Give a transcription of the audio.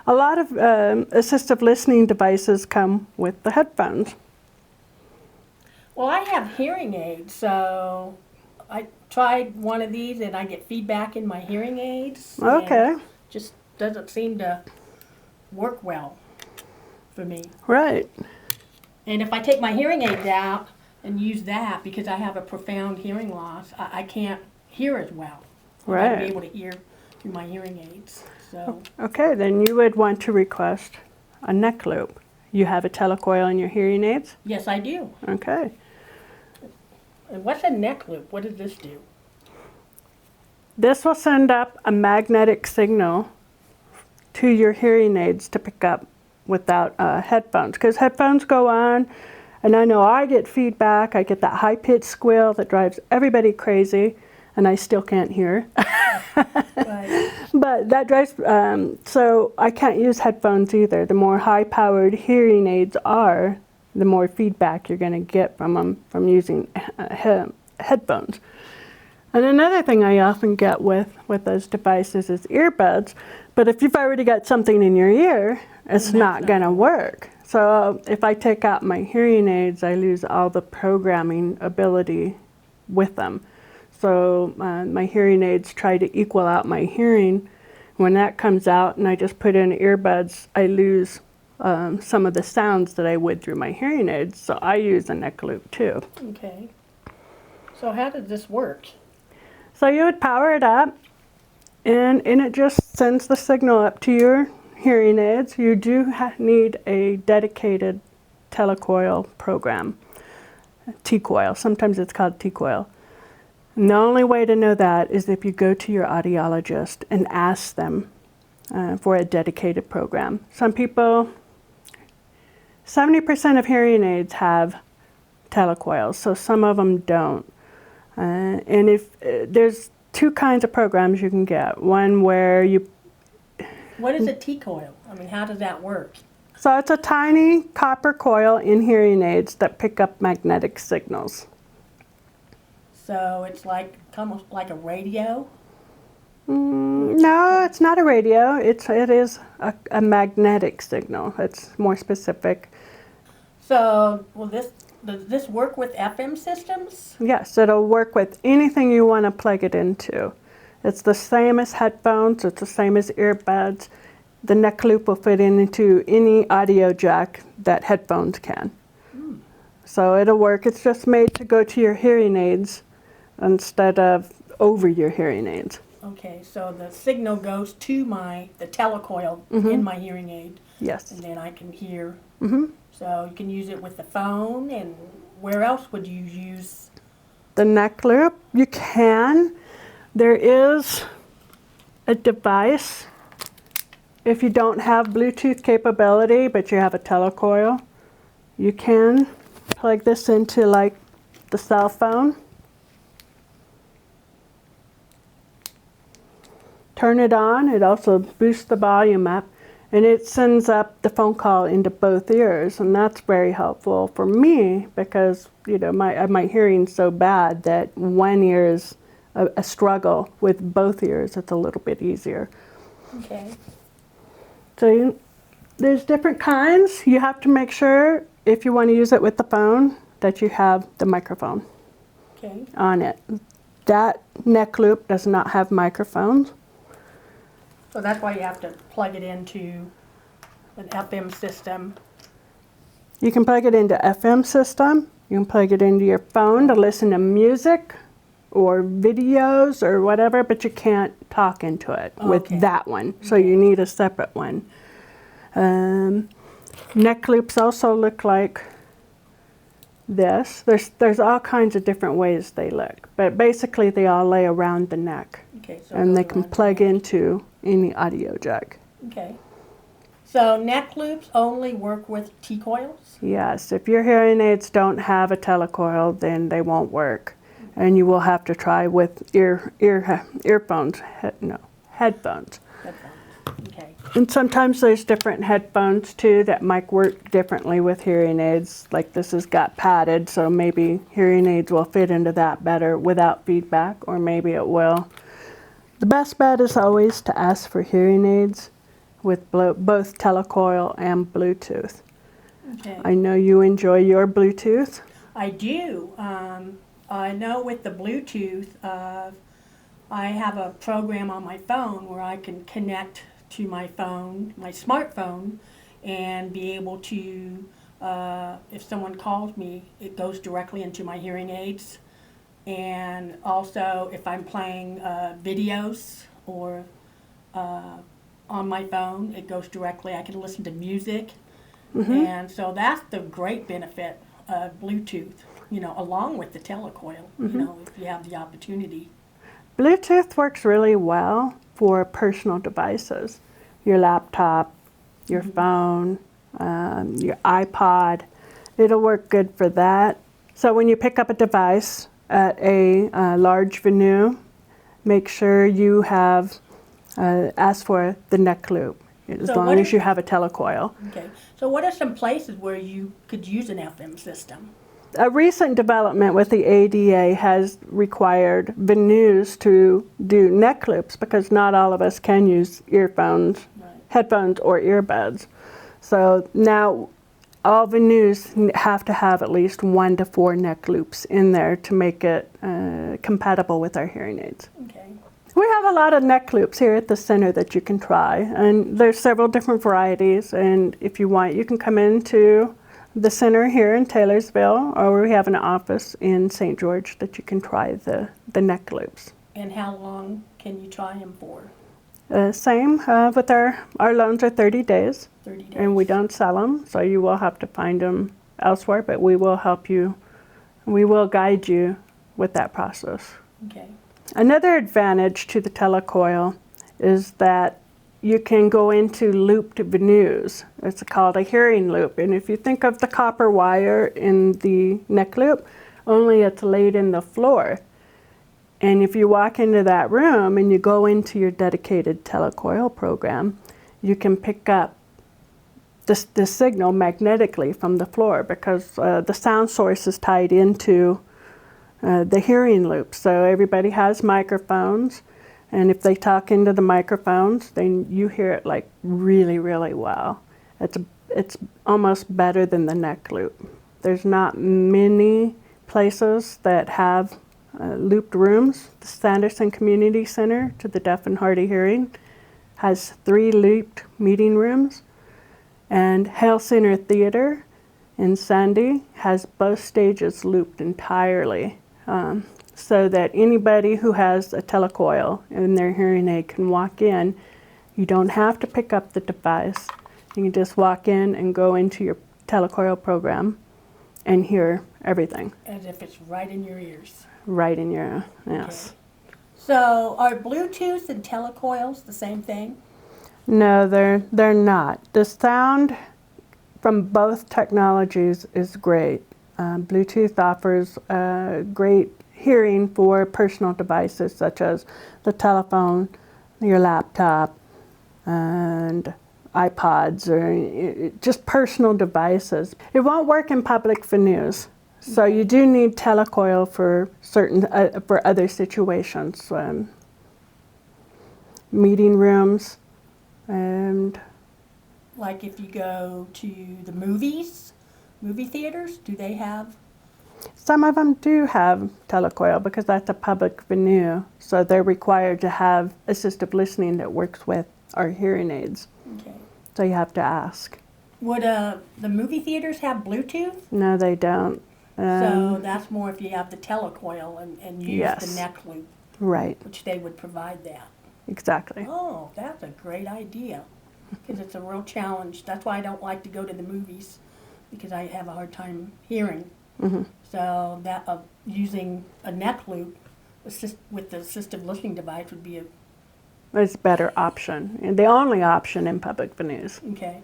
A lot of assistive listening devices come with the headphones. Well, I have hearing aids, so I tried one of these and I get feedback in my hearing aids. Okay. And just doesn't seem to work well for me. Right. And if I take my hearing aids out and use that, because I have a profound hearing loss, I can't hear as well. I Right. gotta be able to hear through my hearing aids. So Okay, then you would want to request a neck loop. You have a telecoil in your hearing aids? yes, I do. Okay. And what's a neck loop? What does this do? This will send up a magnetic signal to your hearing aids to pick up without headphones. Because headphones go on, and I know I get feedback. I get that high-pitched squeal that drives everybody crazy, and I still can't hear. Right. But that drives, so I can't use headphones either. The more high-powered hearing aids are, the more feedback you're going to get from them from using headphones. And another thing I often get with those devices is earbuds. But if you've already got something in your ear, it's not going to work. So if I take out my hearing aids, I lose all the programming ability with them. So my hearing aids try to equal out my hearing. When that comes out and I just put in earbuds, I lose some of the sounds that I would through my hearing aids. So I use a neck loop too. Okay. So how does this work? So you would power it up, and it just sends the signal up to your hearing aids. You do need a dedicated telecoil program, T-coil. Sometimes it's called T-coil. And the only way to know that is if you go to your audiologist and ask them for a dedicated program. Some people, 70% of hearing aids have telecoils, so some of them don't. And if there's two kinds of programs you can get. One where you... What is a T-coil? I mean, how does that work? So it's a tiny copper coil in hearing aids that pick up magnetic signals. So it's like almost like a radio? No, it's not a radio. It is a magnetic signal. It's more specific. So does this work with FM systems? Yes, it'll work with anything you want to plug it into. It's the same as headphones. It's the same as earbuds. The neck loop will fit into any audio jack that headphones can. So it'll work. It's just made to go to your hearing aids instead of over your hearing aids. Okay, so the signal goes to the telecoil in my hearing aid, Yes. and then I can hear. hmm So you can use it with the phone, and where else would you use? The neck loop, you can. There is a device, if you don't have Bluetooth capability, but you have a telecoil, you can plug this into like the cell phone. Turn it on, it also boosts the volume up, and it sends up the phone call into both ears, and that's very helpful for me because my hearing's so bad that one ear is a struggle. With both ears, it's a little bit easier. Okay. So there's different kinds. You have to make sure if you want to use it with the phone that you have the microphone Okay. on it. That neck loop does not have microphones. So that's why you have to plug it into an FM system. You can plug it into FM system. You can plug it into your phone to listen to music or videos or whatever, but you can't talk into it with that one. So you need a separate one. Neck loops also look like this. There's all kinds of different ways they look, but basically they all lay around the neck, Okay. So and it they goes can around. plug into any audio jack. Okay. So neck loops only work with T-coils? Yes, if your hearing aids don't have a telecoil, then they won't work, and you will have to try with headphones. Headphones. Okay. And sometimes there's different headphones too that might work differently with hearing aids. Like this has got padded, so maybe hearing aids will fit into that better without feedback, or maybe it will. The best bet is always to ask for hearing aids with both telecoil and Bluetooth. Okay. I know you enjoy your Bluetooth. I do. I know with the Bluetooth, I have a program on my phone where I can connect to my phone, my smartphone, and be able to, if someone calls me, it goes directly into my hearing aids. And also, if I'm playing videos or on my phone, it goes directly. I can listen to music. And so that's the great benefit of Bluetooth, you know, along with the telecoil, you know, if you have the opportunity. Bluetooth works really well for personal devices. Your laptop, your phone, your iPod. It'll work good for that. So when you pick up a device at a large venue, make sure you have asked for the neck loop, as So long what as is- you have a telecoil. Okay. So what are some places where you could use an FM system? A recent development with the ADA has required venues to do neck loops because not all of us can use earphones, Right. headphones, or earbuds. So now all venues have to have at least 1 to 4 neck loops in there to make it compatible with our hearing aids. Okay. We have a lot of neck loops here at the center that you can try, and there's several different varieties, and if you want, you can come into the center here in Taylorsville, or we have an office in St. George that you can try the neck loops. And how long can you try them for? Same with our loans are 30 days, 30 days? and we don't sell them, so you will have to find them elsewhere, but we will help you, we will guide you with that process. Okay. Another advantage to the telecoil is that you can go into looped venues. It's called a hearing loop. And if you think of the copper wire in the neck loop, only it's laid in the floor. And if you walk into that room and you go into your dedicated telecoil program, you can pick up the signal magnetically from the floor because the sound source is tied into the hearing loop. So everybody has microphones, and if they talk into the microphones, then you hear it like really, really well. It's almost better than the neck loop. There's not many places that have looped rooms. The Sanderson Community Center to the Deaf and Hard of Hearing has 3 looped meeting rooms, and Hale Center Theater in Sandy has both stages looped entirely. So that anybody who has a telecoil in their hearing aid can walk in. You don't have to pick up the device. You can just walk in and go into your telecoil program and hear everything As if it's right in your ears. right in your, yes. Okay. So are Bluetooth and telecoils the same thing? No, they're not. The sound from both technologies is great. Bluetooth offers great hearing for personal devices such as the telephone, your laptop, and iPods, or just personal devices. It won't work in public venues, so you do need telecoil for certain for other situations, meeting rooms, and Like if you go to the movies, movie theaters, do they have? some of them do have telecoil because that's a public venue, so they're required to have assistive listening that works with our hearing aids. Okay. So you have to ask. Would the movie theaters have Bluetooth? No, they don't. So that's more if you have the telecoil and use Yes. the neck loop, Right, which they would provide that. exactly. Oh, that's a great idea, because it's a real challenge. That's why I don't like to go to the movies, because I have a hard time hearing. Hmm. So that using a neck loop with the assistive listening device would be It's a better option, and the only option in public venues. okay.